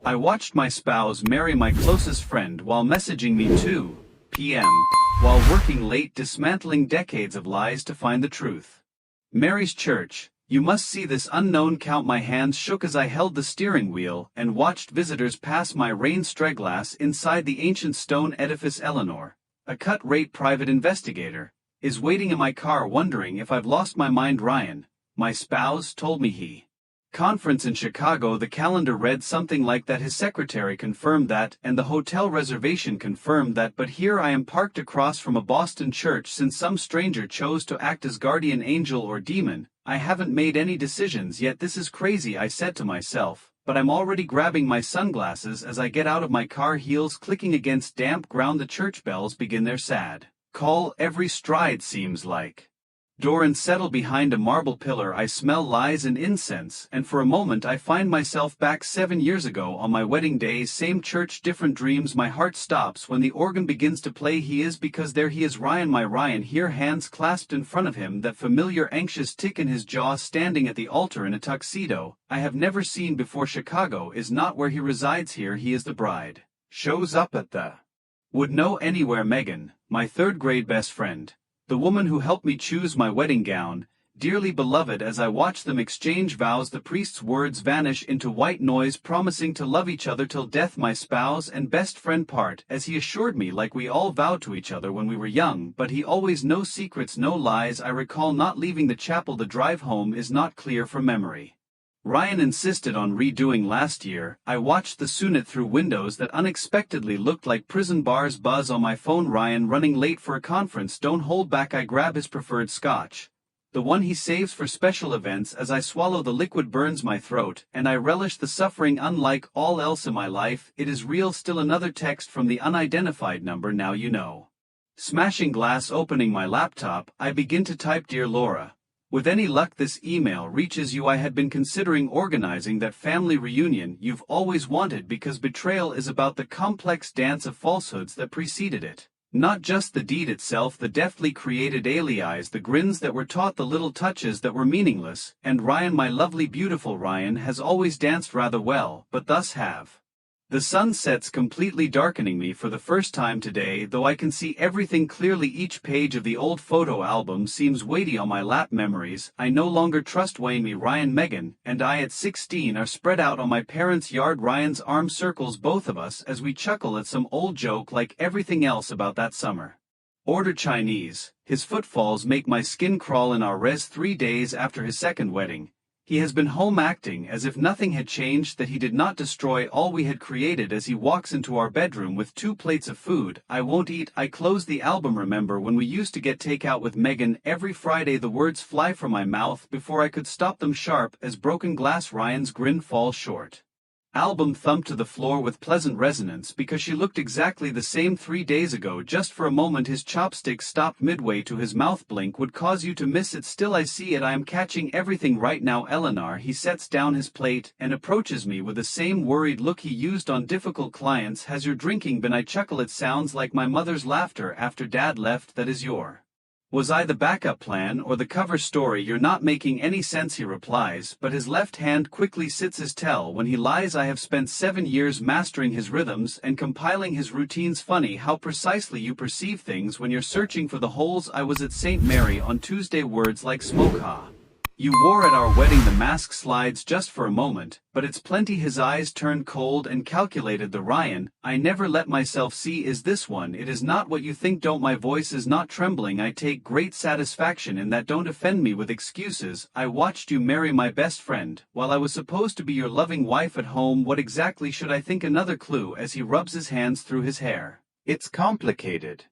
I watched my spouse marry my closest friend while messaging me 2 p.m. while working late dismantling decades of lies to find the truth. Mary's church, you must see this unknown count. My hands shook as I held the steering wheel and watched visitors pass my rain streglass inside the ancient stone edifice. Eleanor, a cut-rate private investigator, is waiting in my car wondering if I've lost my mind. Ryan, my spouse, told me he conference in Chicago. The calendar read something like that. His secretary confirmed that, and the hotel reservation confirmed that. But here I am parked across from a Boston church since some stranger chose to act as guardian angel or demon. I haven't made any decisions yet. This is crazy, I said to myself, but I'm already grabbing my sunglasses as I get out of my car, heels clicking against damp ground. The church bells begin their sad call every stride, seems like. Door and settle behind a marble pillar. I smell lies and incense, and for a moment I find myself back 7 years ago on my wedding day. Same church, different dreams. My heart stops when the organ begins to play. He is, because there he is, Ryan, my Ryan, here, hands clasped in front of him, that familiar anxious tick in his jaw, standing at the altar in a tuxedo I have never seen before. Chicago is not where he resides. Here he is. The bride shows up at the would know anywhere. Megan, my third-grade best friend, the woman who helped me choose my wedding gown, dearly beloved. As I watch them exchange vows, the priest's words vanish into white noise, promising to love each other till death. My spouse and best friend part, as he assured me, like we all vowed to each other when we were young, but he always no secrets, no lies. I recall not leaving the chapel. The drive home is not clear from memory. Ryan insisted on redoing last year. I watched the sunit through windows that unexpectedly looked like prison bars. Buzz on my phone. Ryan running late for a conference. Don't hold back. I grab his preferred scotch, the one he saves for special events. As I swallow, the liquid burns my throat, and I relish the suffering. Unlike all else in my life, it is real. Still another text from the unidentified number. Now you know. Smashing glass, opening my laptop, I begin to type. Dear Laura, with any luck this email reaches you. I had been considering organizing that family reunion you've always wanted, because betrayal is about the complex dance of falsehoods that preceded it. Not just the deed itself, the deftly created alias, the grins that were taught, the little touches that were meaningless. And Ryan, my lovely beautiful Ryan, has always danced rather well, but thus have the sun sets, completely darkening me for the first time today, though I can see everything clearly. Each page of the old photo album seems weighty on my lap. Memories I no longer trust weighing me. Ryan, Megan, and I at 16 are spread out on my parents' yard. Ryan's arm circles both of us as we chuckle at some old joke, like everything else about that summer. Order Chinese. His footfalls make my skin crawl. In our res 3 days after his second wedding, he has been home, acting as if nothing had changed, that he did not destroy all we had created. As he walks into our bedroom with 2 plates of food I won't eat, I close the album. Remember when we used to get takeout with Megan every Friday? The words fly from my mouth before I could stop them, sharp as broken glass. Ryan's grin falls short. Album thumped to the floor with pleasant resonance, because she looked exactly the same 3 days ago. Just for a moment his chopsticks stopped midway to his mouth. Blink would cause you to miss it. Still I see it. I am catching everything right now. Eleanor, he sets down his plate and approaches me with the same worried look he used on difficult clients. Has your drinking been? I chuckle. It sounds like my mother's laughter after Dad left. That is your Was I the backup plan or the cover story? You're not making any sense, he replies, but his left hand quickly sits his tell when he lies. I have spent 7 years mastering his rhythms and compiling his routines. Funny how precisely you perceive things when you're searching for the holes. I was at St. Mary on Tuesday. Words like smoke. Ha! You wore at our wedding. The mask slides just for a moment, but it's plenty. His eyes turned cold and calculated. The Ryan I never let myself see is this one. It is not what you think. Don't. My voice is not trembling. I take great satisfaction in that. Don't offend me with excuses. I watched you marry my best friend while I was supposed to be your loving wife at home. What exactly should I think? Another clue as he rubs his hands through his hair. It's complicated.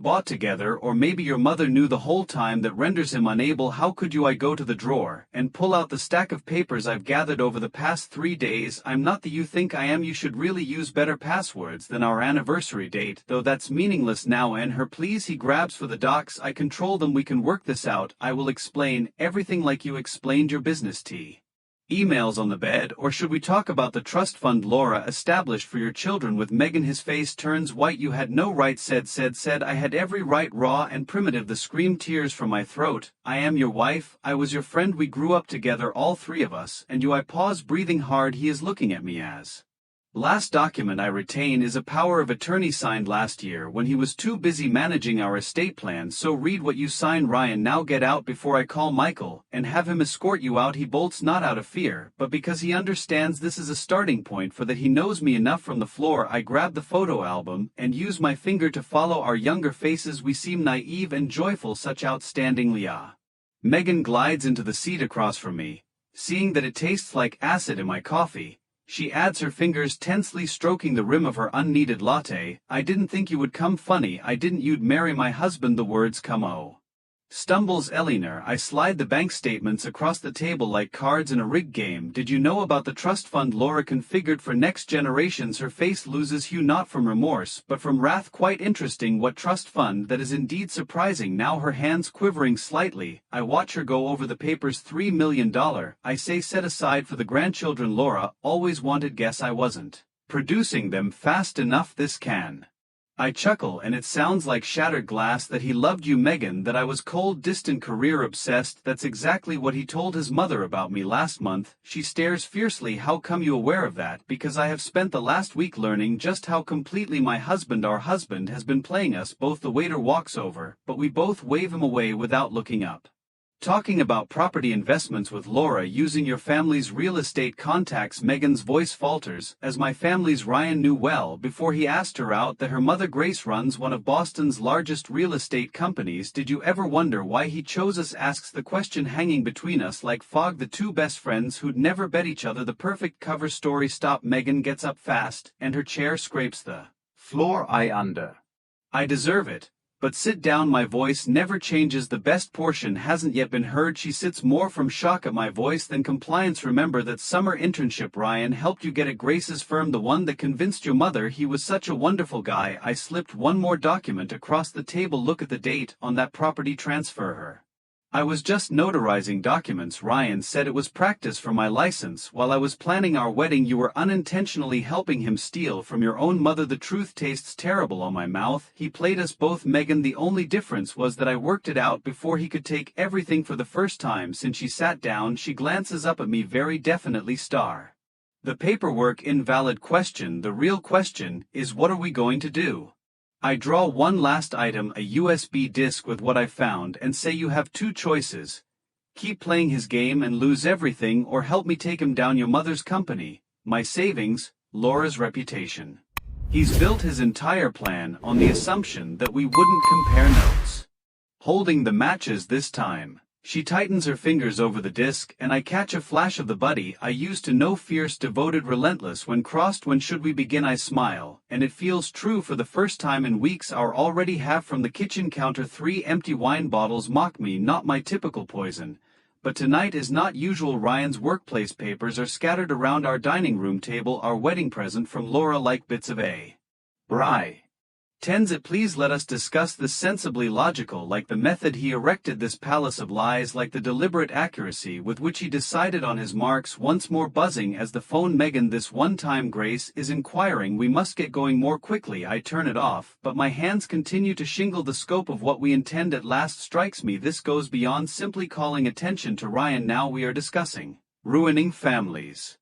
Bought together, or maybe your mother knew the whole time. That renders him unable. How could you? I go to the drawer and pull out the stack of papers I've gathered over the past 3 days. I'm not the you think I am. You should really use better passwords than our anniversary date, though that's meaningless now. And her, please. He grabs for the docs. I control them. We can work this out. I will explain everything like you explained your business. Emails on the bed, or should we talk about the trust fund Laura established for your children with Megan? His face turns white. You had no right. Said I had every right. Raw and primitive. The scream, tears from my throat. I am your wife. I was your friend. We grew up together, all 3 of us. And you. I pause, breathing hard. He is looking at me as Last document I retain is a power of attorney signed last year when he was too busy managing our estate plan, so read what you sign. Ryan, now get out before I call Michael, and have him escort you out. He bolts not out of fear, but because he understands this is a starting point for that he knows me enough. From the floor I grab the photo album, and use my finger to follow our younger faces. We seem naive and joyful, such outstanding Leah. Megan glides into the seat across from me. Seeing that it tastes like acid in my coffee, she adds her fingers, tensely stroking the rim of her unneeded latte. I didn't think you would come. Funny, I didn't. You'd marry my husband. The words come. Oh. Stumbles Eleanor. I slide the bank statements across the table like cards in a rigged game. Did you know about the trust fund Laura configured for next generations? Her face loses hue, not from remorse, but from wrath. Quite interesting. What trust fund? That is indeed surprising. Now her hands quivering slightly, I watch her go over the papers. $3 million, I say, set aside for the grandchildren. Laura always wanted. Guess I wasn't producing them fast enough. This can. I chuckle, and it sounds like shattered glass. That he loved you, Megan, that I was cold, distant, career obsessed. That's exactly what he told his mother about me last month. She stares fiercely. How come you aware of that? Because I have spent the last week learning just how completely our husband has been playing us both. The waiter walks over, but we both wave him away without looking up. Talking about property investments with Laura using your family's real estate contacts. Megan's voice falters, as my family's. Ryan knew well before he asked her out that her mother Grace runs one of Boston's largest real estate companies. Did you ever wonder why he chose us? Asks the question hanging between us like fog. The two best friends who'd never bet each other. The perfect cover story. Stop. Megan gets up fast, and her chair scrapes the floor. I deserve it. But sit down. My voice never changes. The best portion hasn't yet been heard. She sits, more from shock at my voice than compliance. Remember that summer internship Ryan helped you get at Grace's firm, the one that convinced your mother he was such a wonderful guy. I slipped one more document across the table. Look at the date on that property transfer. Her. I was just notarizing documents. Ryan said it was practice for my license while I was planning our wedding. You were unintentionally helping him steal from your own mother. The truth tastes terrible on my mouth. He played us both, Megan. The only difference was that I worked it out before he could take everything. For the first time since she sat down, she glances up at me very definitely. The paperwork invalid. Question. The real question is, what are we going to do? I draw one last item, a USB disk with what I found, and say you have two choices. Keep playing his game and lose everything, or help me take him down. Your mother's company, my savings, Laura's reputation. He's built his entire plan on the assumption that we wouldn't compare notes. Holding the matches this time. She tightens her fingers over the disc, and I catch a flash of the buddy I used to know, fierce, devoted, relentless when crossed. When should we begin? I smile, and it feels true for the first time in weeks. Our already have from the kitchen counter 3 empty wine bottles mock me, not my typical poison. But tonight is not usual. Ryan's workplace papers are scattered around our dining room table, our wedding present from Laura, like bits of a bri. Tens it. Please let us discuss this sensibly. Logical, like the method he erected this palace of lies, like the deliberate accuracy with which he decided on his marks. Once more buzzing as the phone. Megan, this one time Grace is inquiring. We must get going more quickly. I turn it off, but my hands continue to shingle. The scope of what we intend at last strikes me. This goes beyond simply calling attention to Ryan. Now we are discussing ruining families.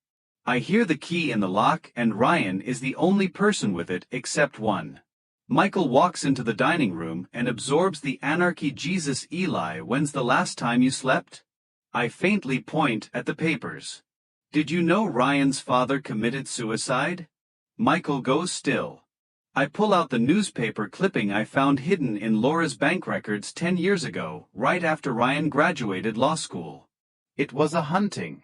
I hear the key in the lock, and Ryan is the only person with it except one. Michael walks into the dining room and absorbs the anarchy. Jesus, Eli, when's the last time you slept? I faintly point at the papers. Did you know Ryan's father committed suicide? Michael goes still. I pull out the newspaper clipping I found hidden in Laura's bank records 10 years ago, right after Ryan graduated law school. It was a hunting.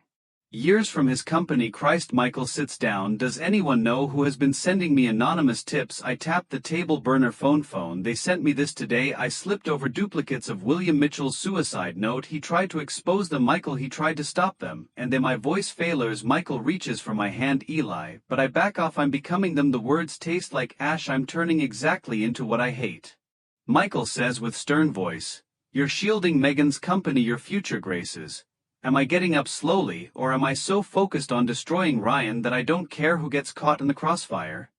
Years from his company. Christ. Michael sits down. Does anyone know who has been sending me anonymous tips? I tap the table. Burner phone. They sent me this today. I slipped over duplicates of William Mitchell's suicide note. He tried to expose them. Michael, he tried to stop them. And then my voice failures. Michael reaches for my hand. Eli, but I back off. I'm becoming them. The words taste like ash. I'm turning exactly into what I hate. Michael says with stern voice, you're shielding Megan's company, your future Graces. Am I getting up slowly, or am I so focused on destroying Ryan that I don't care who gets caught in the crossfire?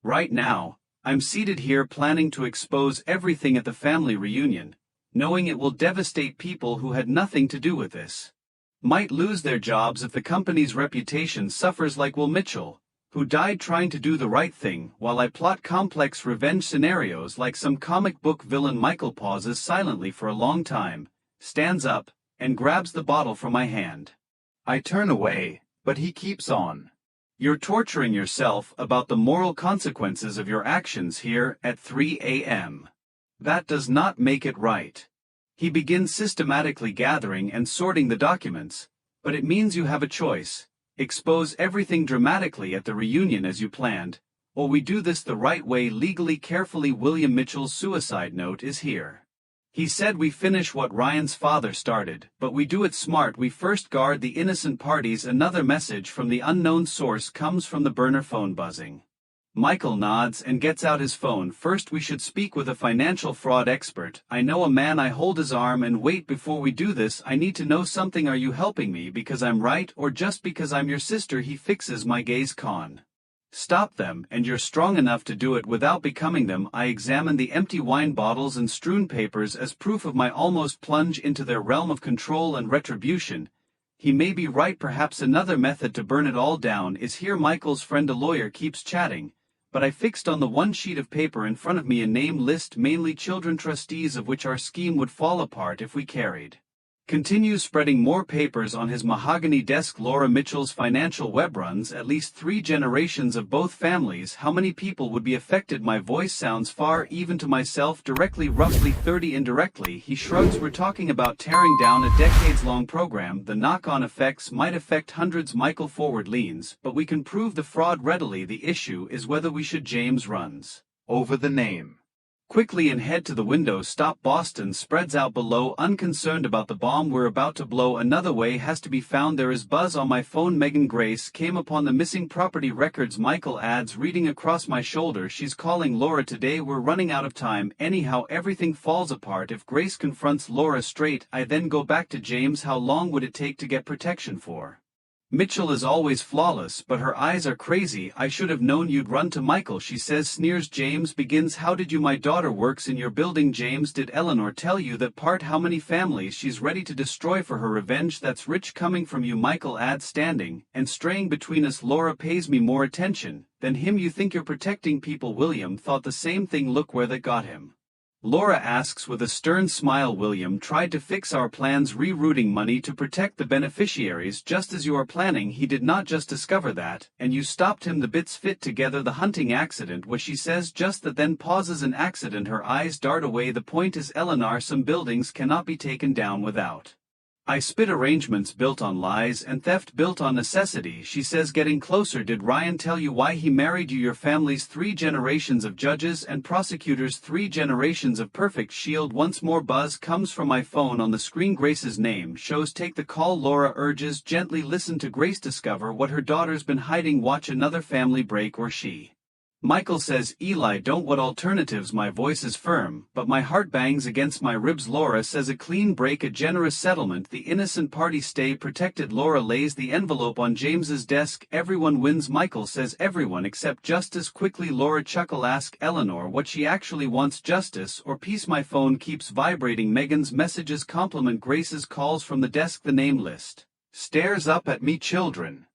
Right now, I'm seated here planning to expose everything at the family reunion, knowing it will devastate people who had nothing to do with this. Might lose their jobs if the company's reputation suffers, like Will Mitchell. who died trying to do the right thing while I plot complex revenge scenarios like some comic book villain. Michael pauses silently for a long time, stands up, and grabs the bottle from my hand. I turn away, but he keeps on. You're torturing yourself about the moral consequences of your actions here at 3 a.m. That does not make it right. He begins systematically gathering and sorting the documents, but it means you have a choice. Expose everything dramatically at the reunion as you planned, or we do this the right way legally carefully. William Mitchell's suicide note is here. He said we finish what Ryan's father started, but we do it smart. We first guard the innocent parties. Another message from the unknown source comes from the burner phone buzzing. Michael nods and gets out his phone. First we should speak with a financial fraud expert. I know a man. I hold his arm and wait. Before we do this I need to know something. Are you helping me because I'm right or just because I'm your sister? He fixes my gaze. Con. Stop them, and you're strong enough to do it without becoming them. I examine the empty wine bottles and strewn papers as proof of my almost plunge into their realm of control and retribution. He may be right. Perhaps another method to burn it all down is here. Michael's friend, a lawyer, keeps chatting, but I fixed on the one sheet of paper in front of me a name list, mainly children trustees of which our scheme would fall apart if we carried. Continues spreading more papers on his mahogany desk. Laura Mitchell's financial web runs at least 3 generations of both families. How many people would be affected? My voice sounds far even to myself. Directly, roughly 30. Indirectly, he shrugs. We're talking about tearing down a decades-long program. The knock-on effects might affect hundreds. Michael forward leans, but we can prove the fraud readily. The issue is whether we should. James runs over the name quickly and head to the window. Stop. Boston spreads out below, unconcerned about the bomb we're about to blow. Another way has to be found. There is buzz on my phone. Megan Grace came upon the missing property records. Michael adds, reading across my shoulder, she's calling Laura today. We're running out of time. Anyhow, everything falls apart if Grace confronts Laura straight. I then go back to James. How long would it take to get protection for? Mitchell is always flawless, but her eyes are crazy. I should have known you'd run to Michael, she says. Sneers. James begins. How did you? My daughter works in your building. James, did Eleanor tell you that part? How many families she's ready to destroy for her revenge? That's rich coming from you. Michael adds, standing and straying between us. Laura pays me more attention than him. You think you're protecting people? William thought the same thing. Look where that got him. Laura asks with a stern smile. William tried to fix our plans, rerouting money to protect the beneficiaries just as you are planning. He did not just discover that, and you stopped him. The bits fit together. The hunting accident was, she says, just that, then pauses. An accident. Her eyes dart away. The point is, Eleanor, some buildings cannot be taken down without. I spit. Arrangements built on lies and theft built on necessity, she says, getting closer. Did Ryan tell you why he married you? Your family's 3 generations of judges and prosecutors, 3 generations of perfect shield. Once more buzz comes from my phone. On the screen Grace's name shows. Take the call, Laura urges gently. Listen to Grace. Discover what her daughter's been hiding. Watch another family break or she. Michael says, Eli, don't. What alternatives? My voice is firm, but my heart bangs against my ribs. Laura says, a clean break, a generous settlement. The innocent parties stay protected. Laura lays the envelope on James's desk. Everyone wins. Michael says, everyone except justice. Quickly Laura chuckle. Ask Eleanor what she actually wants, justice or peace. My phone keeps vibrating. Megan's messages compliment Grace's calls from the desk. The name list stares up at me. Children.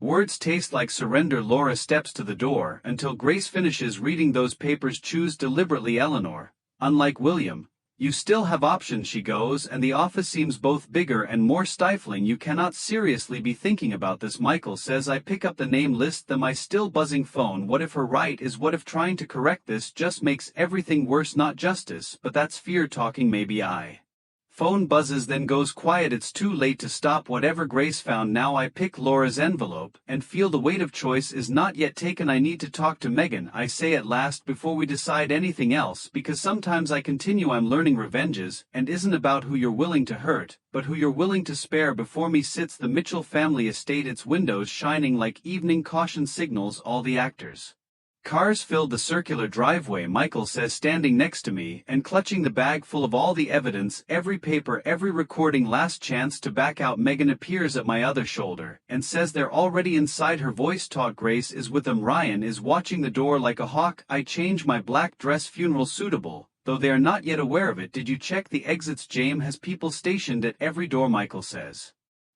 Words taste like surrender. Laura steps to the door until Grace finishes reading those papers. Choose deliberately, Eleanor. Unlike William, you still have options. She goes, and the office seems both bigger and more stifling. You cannot seriously be thinking about this, Michael says. I pick up the name list, my still buzzing phone. What if her right is? What if trying to correct this just makes everything worse? Not justice, but that's fear talking. Maybe I. Phone buzzes, then goes quiet. It's too late to stop whatever Grace found. Now I pick Laura's envelope and feel the weight of choice is not yet taken. I need to talk to Megan, I say at last, before we decide anything else, because sometimes I continue. I'm learning revenges and isn't about who you're willing to hurt, but who you're willing to spare. Before me sits the Mitchell family estate, its windows shining like evening caution signals. All the actors. Cars filled the circular driveway. Michael says, standing next to me and clutching the bag full of all the evidence, every paper, every recording. Last chance to back out. Megan appears at my other shoulder and says they're already inside. Her voice taut. Grace is with them. Ryan is watching the door like a hawk. I change my black dress, funeral suitable, though they are not yet aware of it. Did you check the exits? James has people stationed at every door, Michael says.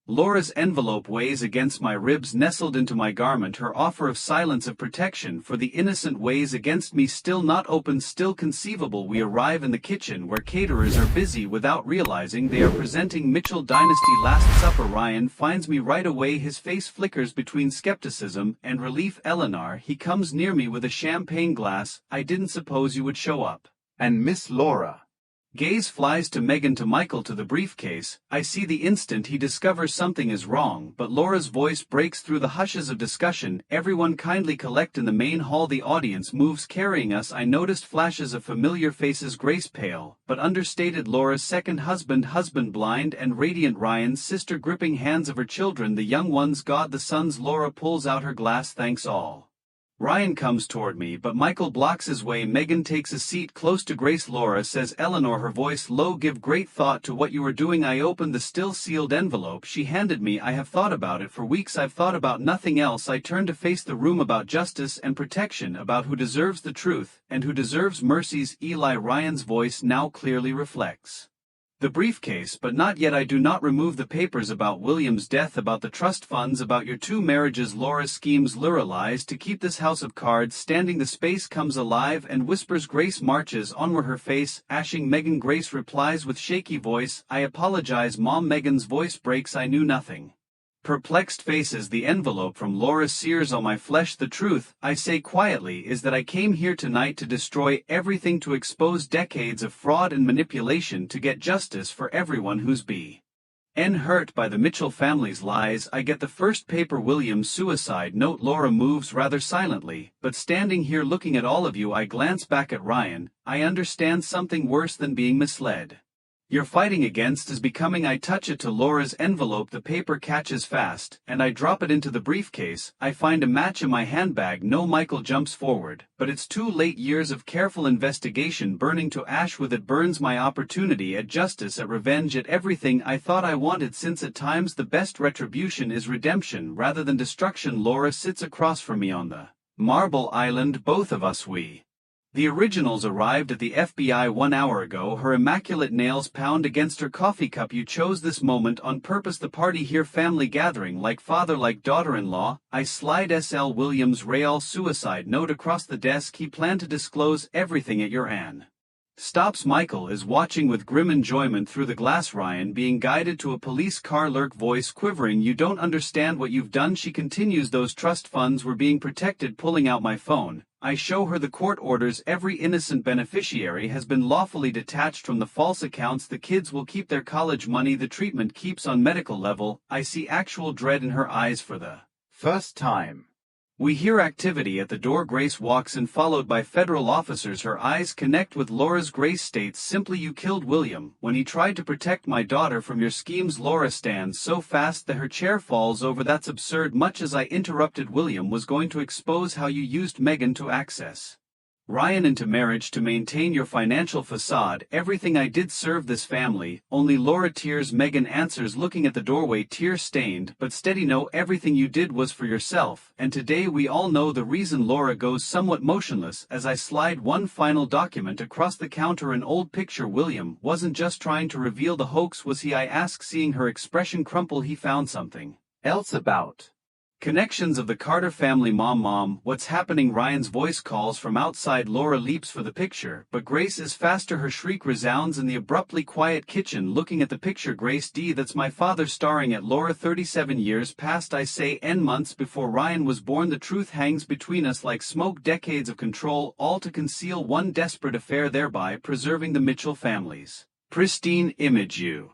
Laura's envelope weighs against my ribs, nestled into my garment, her offer of silence, of protection for the innocent weighs against me, still not open, still conceivable. We arrive in the kitchen where caterers are busy without realizing they are presenting Mitchell Dynasty Last Supper. Ryan finds me right away, his face flickers between skepticism and relief. Eleanor, he comes near me with a champagne glass. I didn't suppose you would show up. And Miss Laura. Gaze flies to Megan, to Michael, to the briefcase. I see the instant he discovers something is wrong, but Laura's voice breaks through the hushes of discussion. Everyone kindly collect in the main hall. The audience moves, carrying us. I noticed flashes of familiar faces. Grace, pale but understated, Laura's second husband, blind and radiant. Ryan's sister, gripping hands of her children, the young ones, God the sons. Laura pulls out her glass. Thanks all. Ryan comes toward me, but Michael blocks his way. Megan takes a seat close to Grace. Laura says, Eleanor, her voice low, give great thought to what you are doing. I opened the still sealed envelope she handed me. I have thought about it for weeks. I've thought about nothing else. I turn to face the room, about justice and protection, about who deserves the truth and who deserves mercies. Eli, Ryan's voice now clearly reflects the briefcase, but not yet. I do not remove the papers, about William's death, about the trust funds, about your 2 marriages. Laura's schemes, Laura lies to keep this house of cards standing. The space comes alive and whispers. Grace marches onward, her face ashing. Megan, Grace replies with shaky voice, I apologize, Mom. Megan's voice breaks, I knew nothing. Perplexed faces, the envelope from Laura sears on my flesh. The truth, I say quietly, is that I came here tonight to destroy everything, to expose decades of fraud and manipulation, to get justice for everyone who's been hurt by the Mitchell family's lies. I get the first paper, William's suicide note. Laura moves rather silently, but standing here looking at all of you, I glance back at Ryan. I understand something worse than being misled. You're fighting against is becoming. I touch it to Laura's envelope. The paper catches fast, and I drop it into the briefcase. I find a match in my handbag. No. Michael jumps forward, but it's too late. Years of careful investigation burning to ash. With it burns my opportunity at justice, at revenge, at everything I thought I wanted, since at times the best retribution is redemption rather than destruction. Laura sits across from me on the marble island. Both of us, the originals, arrived at the FBI 1 hour ago. Her immaculate nails pound against her coffee cup. You chose this moment on purpose. The party here, family gathering, like father, like daughter-in-law. I slide S.L. Williams' real suicide note across the desk. He planned to disclose everything at your Anne. Stops. Michael is watching with grim enjoyment through the glass. Ryan being guided to a police car. Lurk, voice quivering, you don't understand what you've done. She continues, those trust funds were being protected. Pulling out my phone, I show her the court orders. Every innocent beneficiary has been lawfully detached from the false accounts. The kids will keep their college money. The treatment keeps on medical level. I see actual dread in her eyes for the first time. We hear activity at the door. Grace walks in, followed by federal officers. Her eyes connect with Laura's. Grace states simply, you killed William when he tried to protect my daughter from your schemes. Laura stands so fast that her chair falls over. That's absurd. Much as I interrupted, William was going to expose how you used Megan to access Ryan into marriage to maintain your financial facade. Everything I did served this family. Only. Laura tears. Megan answers, looking at the doorway, tear-stained but steady, no, everything you did was for yourself, and today we all know the reason. Laura goes somewhat motionless as I slide one final document across the counter, an old picture. William wasn't just trying to reveal the hoax, was he? I ask, seeing her expression crumple. He found something else about connections of the Carter family. Mom, what's happening? Ryan's voice calls from outside. Laura leaps for the picture, but Grace is faster. Her shriek resounds in the abruptly quiet kitchen. Looking at the picture, Grace, that's my father staring at Laura. 37 years passed, I say, N months before Ryan was born. The truth hangs between us like smoke. Decades of control, all to conceal one desperate affair, thereby preserving the Mitchell family's pristine image. You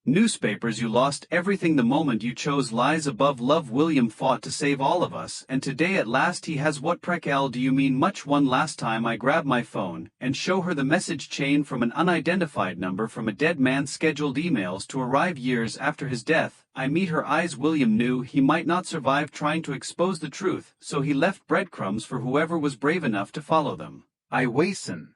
newspapers, you lost everything the moment you chose lies above love. William fought to save all of us, and today at last he has what? Prequel, do you mean much? One last time I grab my phone and show her the message chain from an unidentified number from a dead man, scheduled emails to arrive years after his death. I meet her eyes. William knew he might not survive trying to expose the truth, so he left breadcrumbs for whoever was brave enough to follow them. I wasten.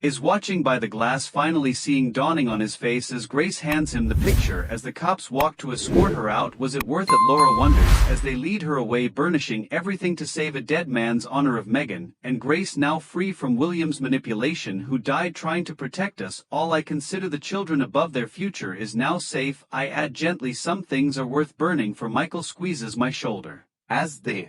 Is watching by the glass, finally seeing dawning on his face as Grace hands him the picture as the cops walk to escort her out. Was it worth it? Laura wonders as they lead her away, burnishing everything to save a dead man's honor of Megan and Grace, now free from William's manipulation, who died trying to protect us all. I consider the children above. Their future is now safe. I add gently, some things are worth burning for. Michael squeezes my shoulder. As the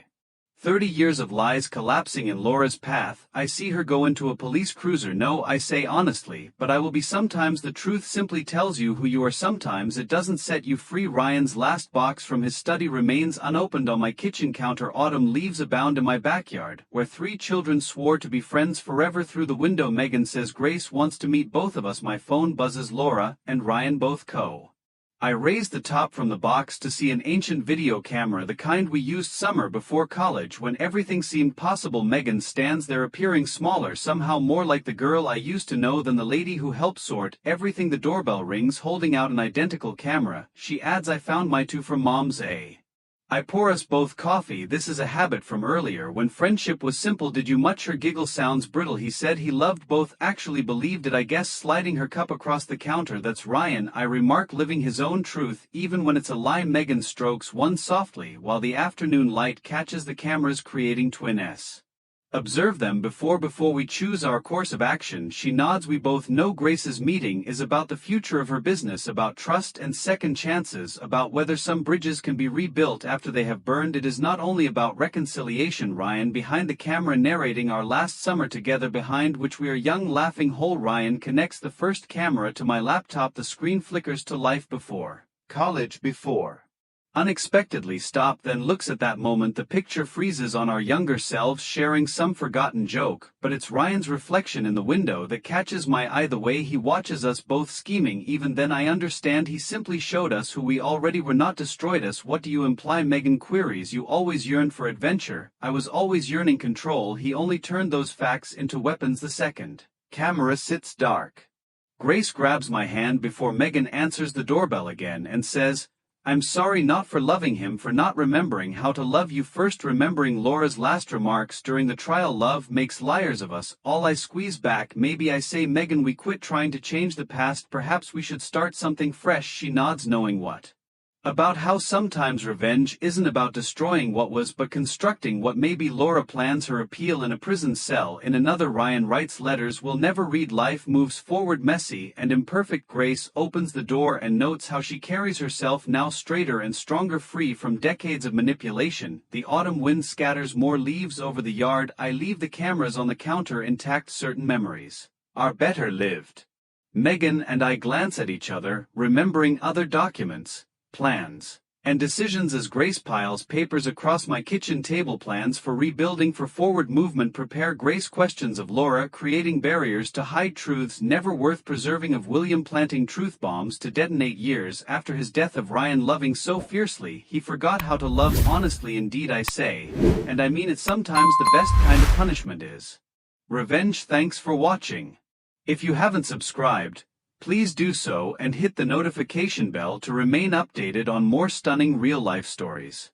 30 years of lies collapsing in Laura's path, I see her go into a police cruiser. No, I say honestly, but I will be. Sometimes the truth simply tells you who you are. Sometimes it doesn't set you free. Ryan's last box from his study remains unopened on my kitchen counter. Autumn leaves abound in my backyard, where 3 children swore to be friends forever. Through the window, Megan says Grace wants to meet both of us. My phone buzzes. Laura and Ryan both co. I raise the top from the box to see an ancient video camera, the kind we used summer before college when everything seemed possible. Megan stands there, appearing smaller, somehow more like the girl I used to know than the lady who helped sort everything. The doorbell rings, holding out an identical camera. She adds, I found my 2 from Mom's. I pour us both coffee. This is a habit from earlier when friendship was simple. Did you much? Her giggle sounds brittle. He said he loved both. Actually believed it, I guess. Sliding her cup across the counter. That's Ryan, I remark, living his own truth, even when it's a lie. Megan strokes one softly while the afternoon light catches the cameras, creating twin S. Observe them before we choose our course of action. She nods. We both know Grace's meeting is about the future of her business, about trust and second chances, about whether some bridges can be rebuilt after they have burned. It is not only about reconciliation. Ryan behind the camera narrating our last summer together, behind which we are young, laughing whole. Ryan connects the first camera to my laptop. The screen flickers to life. Before college, before unexpectedly stop, then looks. At that moment the picture freezes on our younger selves sharing some forgotten joke, but it's Ryan's reflection in the window that catches my eye. The way he watches us both scheming. Even then I understand he simply showed us who we already were, not destroyed us. What do you imply? Megan queries. You always yearned for adventure. I was always yearning control. He only turned those facts into weapons. The second camera sits dark. Grace grabs my hand before Megan answers the doorbell again and says, I'm sorry, not for loving him, for not remembering how to love you first. Remembering Laura's last remarks during the trial, love makes liars of us all. I squeeze back. Maybe I say, Megan, we quit trying to change the past. Perhaps we should start something fresh. She nods, knowing what? About how sometimes revenge isn't about destroying what was but constructing what may be. Laura plans her appeal in a prison cell. In another, Ryan writes letters we'll never read. Life moves forward, messy and imperfect. Grace opens the door and notes how she carries herself, now straighter and stronger, free from decades of manipulation. The autumn wind scatters more leaves over the yard. I leave the cameras on the counter intact. Certain memories are better lived. Megan and I glance at each other, remembering other documents, plans, and decisions as Grace piles papers across my kitchen table. Plans for rebuilding, for forward movement. Prepare. Grace questions of Laura, creating barriers to hide truths never worth preserving. Of William planting truth bombs to detonate years after his death. Of Ryan loving so fiercely he forgot how to love honestly. Indeed I say, and I mean it, sometimes the best kind of punishment is revenge. Thanks for watching. If you haven't subscribed, please do so and hit the notification bell to remain updated on more stunning real-life stories.